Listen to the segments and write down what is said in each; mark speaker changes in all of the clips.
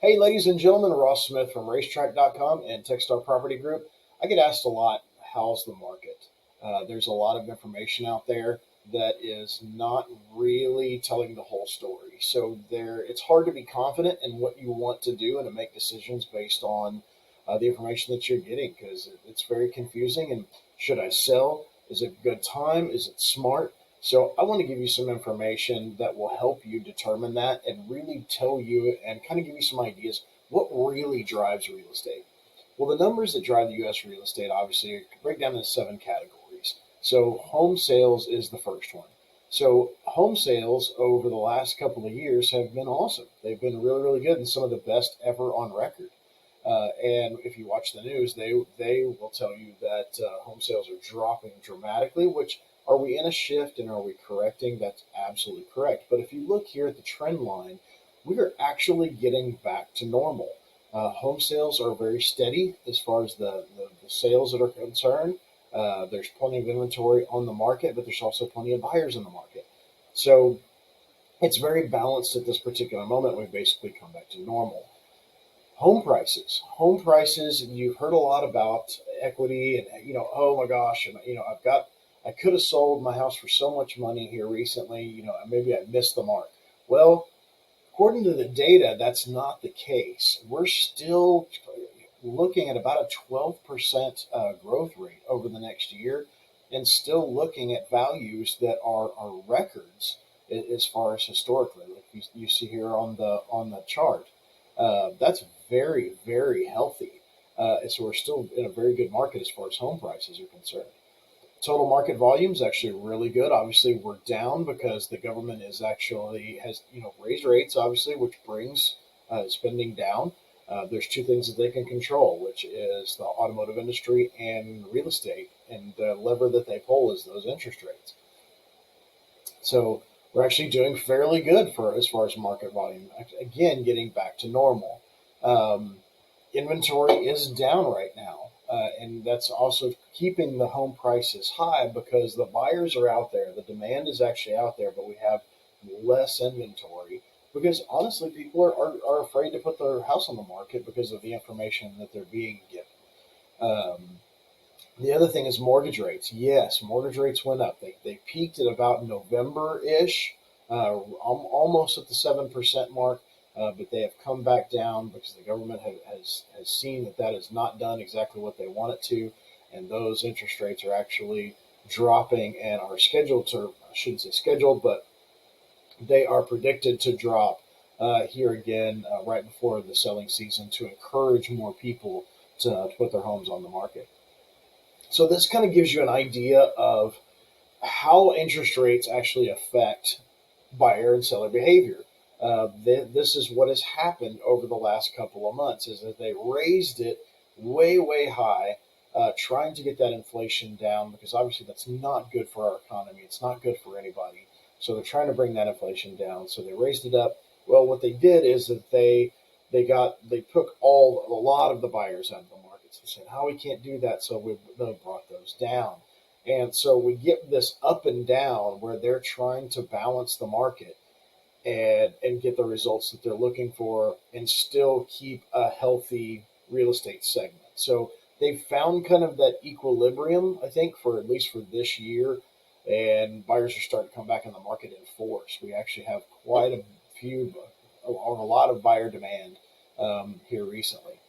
Speaker 1: Hey, ladies and gentlemen, Ross Smith from Racetrack.com and Techstar Property Group. I get asked a lot, how's the market? There's a lot of information out there that is not really telling the whole story. So it's hard to be confident in what you want to do and to make decisions based on the information that you're getting because it's very confusing. And should I sell? Is it a good time? Is it smart? So I want to give you some information that will help you determine that and really tell you and kind of give you some ideas what really drives real estate. Well, the numbers that drive the U.S. real estate obviously break down into seven categories. So home sales is the first one. So home sales over the last couple of years have been awesome. They've been really, really good and some of the best ever on record. And if you watch the news, they will tell you that home sales are dropping dramatically. Which, are we in a shift and are we correcting? That's absolutely correct. But if you look here at the trend line, we are actually getting back to normal. Home sales are very steady as far as the sales that are concerned. There's plenty of inventory on the market, but there's also plenty of buyers in the market. So it's very balanced at this particular moment. We've basically come back to normal. Home prices. Home prices, you've heard a lot about equity and, oh my gosh, and, I could have sold my house for so much money here recently, maybe I missed the mark. Well, according to the data, that's not the case. We're still looking at about a 12% growth rate over the next year and still looking at values that are records as far as historically, like you see here on the chart. That's very, very healthy. So we're still in a very good market as far as home prices are concerned. Total market volume is actually really good. Obviously, we're down because the government has raised rates, obviously, which brings spending down. There's two things that they can control, which is the automotive industry and real estate, and the lever that they pull is those interest rates. So we're actually doing fairly good for as far as market volume. Again, getting back to normal. Um, Inventory is down right now, and that's also keeping the home prices high because the buyers are out there. The demand is actually out there, but we have less inventory because honestly, people are afraid to put their house on the market because of the information that they're being given. Um, the other thing is mortgage rates. Yes, mortgage rates went up. They peaked at about November ish, almost at the 7% mark, but they have come back down because the government has seen that that has not done exactly what they want it to, and those interest rates are actually dropping and are scheduled to, I shouldn't say scheduled, but they are predicted to drop here again right before the selling season to encourage more people to put their homes on the market. So this kind of gives you an idea of how interest rates actually affect buyer and seller behavior. This is what has happened over the last couple of months is that they raised it way, way high, trying to get that inflation down because obviously that's not good for our economy. It's not good for anybody. So they're trying to bring that inflation down. So they raised it up. Well, what they did is that they took a lot of the buyers out of the markets. They said, "How we can't do that," so they brought those down. And so we get this up and down where they're trying to balance the market and get the results that they're looking for and still keep a healthy real estate segment. So they've found kind of that equilibrium, I think, for at least for this year. And buyers are starting to come back in the market in force. We actually have quite a few, or a lot of buyer demand here recently.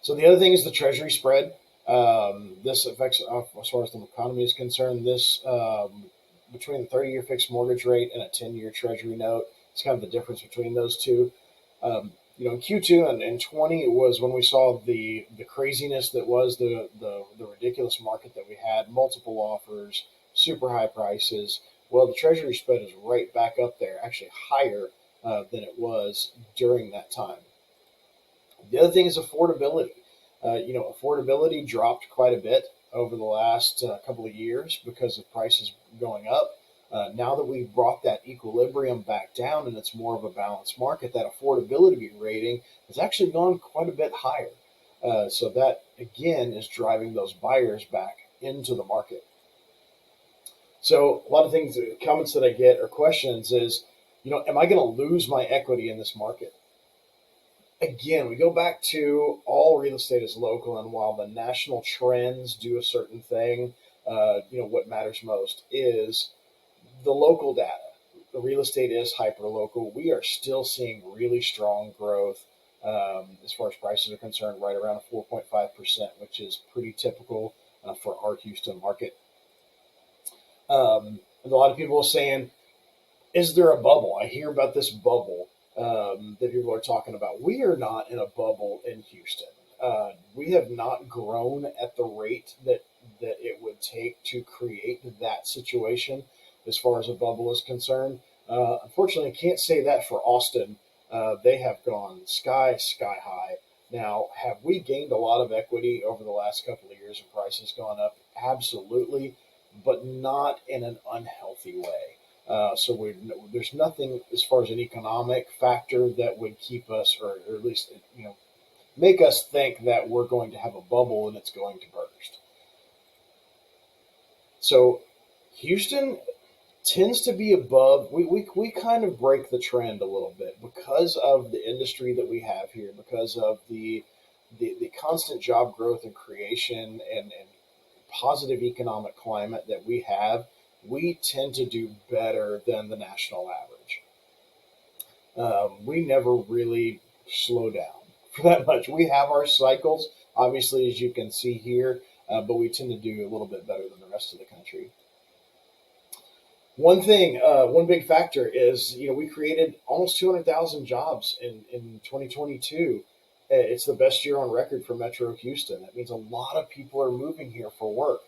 Speaker 1: So the other thing is the treasury spread. This affects, as far as the economy is concerned, this between the 30-year fixed mortgage rate and a 10-year treasury note. It's kind of the difference between those two. In Q2 and 20 was when we saw the craziness that was the ridiculous market that we had, multiple offers, super high prices. Well, the treasury spread is right back up there, actually higher than it was during that time. The other thing is affordability. Affordability dropped quite a bit over the last couple of years because of prices going up. Now that we've brought that equilibrium back down and it's more of a balanced market, that affordability rating has actually gone quite a bit higher. So that again is driving those buyers back into the market. So a lot of things, comments that I get or questions is, am I going to lose my equity in this market? again, we go back to all real estate is local, and while the national trends do a certain thing, what matters most is the local data. The real estate is hyper local. We are still seeing really strong growth as far as prices are concerned, right around 4.5%, which is pretty typical for our Houston market. And a lot of people are saying, is there a bubble? I hear about this bubble that people are talking about. We are not in a bubble in Houston. We have not grown at the rate that it would take to create that situation as far as a bubble is concerned. Unfortunately, I can't say that for Austin. They have gone sky high. Now, have we gained a lot of equity over the last couple of years and prices gone up? Absolutely, but not in an unhealthy way. There's nothing as far as an economic factor that would keep us, or at least make us think that we're going to have a bubble and it's going to burst. So Houston tends to be above. We kind of break the trend a little bit because of the industry that we have here, because of the constant job growth and creation and positive economic climate that we have. We tend to do better than the national average. We never really slow down for that much. We have our cycles, obviously, as you can see here, but we tend to do a little bit better than the rest of the country. One big factor is, we created almost 200,000 jobs in 2022. It's the best year on record for Metro Houston. That means a lot of people are moving here for work.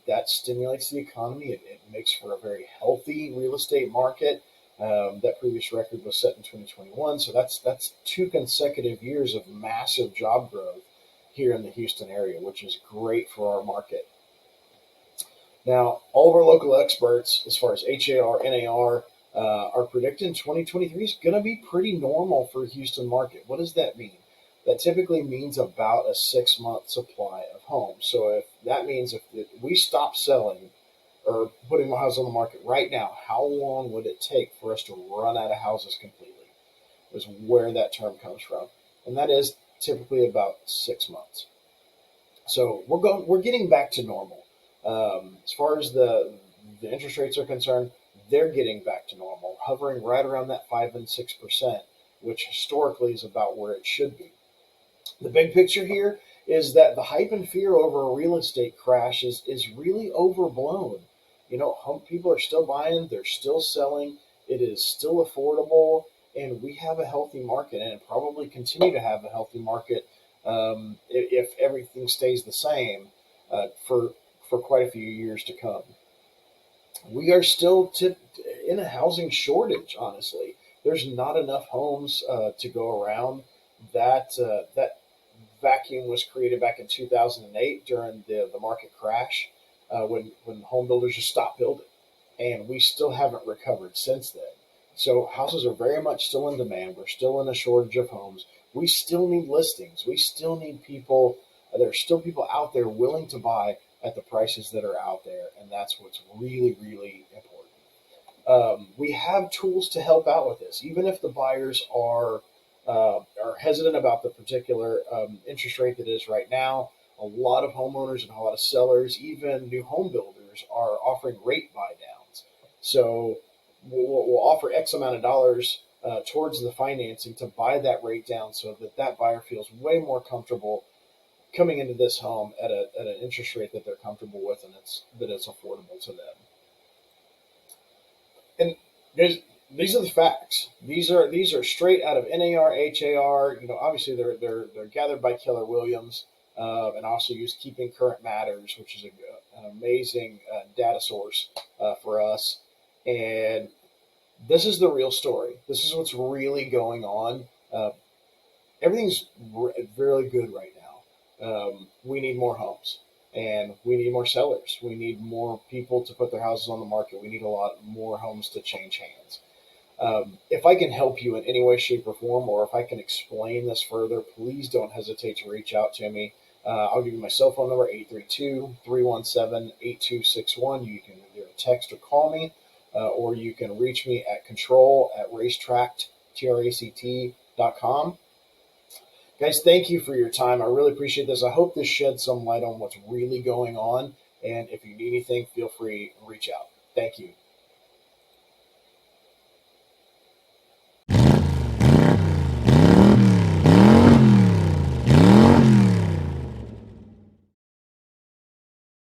Speaker 1: That stimulates the economy. It makes for a very healthy real estate market. That previous record was set in 2021, so that's 2 consecutive years of massive job growth here in the Houston area, which is great for our market. Now, all of our local experts, as far as HAR, NAR, are predicting 2023 is going to be pretty normal for Houston market. What does that mean? That typically means about a 6-month supply of homes. So if that means if we stop selling or putting more houses on the market right now, how long would it take for us to run out of houses completely? Is where that term comes from, and that is typically about 6 months. So we're getting back to normal. As far as the interest rates are concerned, they're getting back to normal, hovering right around that 5 and 6%, which historically is about where it should be. The big picture here is that the hype and fear over a real estate crash is really overblown. People are still buying, they're still selling, it is still affordable, and we have a healthy market, and probably continue to have a healthy market if everything stays the same for quite a few years to come. We are still in a housing shortage, honestly. There's not enough homes to go around. That vacuum was created back in 2008 during the market crash when home builders just stopped building. And we still haven't recovered since then. So houses are very much still in demand. We're still in a shortage of homes. We still need listings. We still need people. There are still people out there willing to buy at the prices that are out there. And that's what's really, really important. We have tools to help out with this, even if the buyers are hesitant about the particular interest rate that is right now. A lot of homeowners and a lot of sellers, even new home builders, are offering rate buy downs. So we'll offer X amount of dollars towards the financing to buy that rate down, so that buyer feels way more comfortable coming into this home at an interest rate that they're comfortable with, and that it's affordable to them. And these are the facts. These are straight out of NAR, HAR. Obviously they're gathered by Keller Williams, and also use Keeping Current Matters, which is an amazing data source for us. And this is the real story. This is what's really going on. Everything's really good right now. We need more homes, and we need more sellers. We need more people to put their houses on the market. We need a lot more homes to change hands. If I can help you in any way, shape, or form, or if I can explain this further, please don't hesitate to reach out to me. I'll give you my cell phone number, 832-317-8261. You can either text or call me, or you can reach me at control@racetract.com. Guys, thank you for your time. I really appreciate this. I hope this sheds some light on what's really going on. And if you need anything, feel free to reach out. Thank you.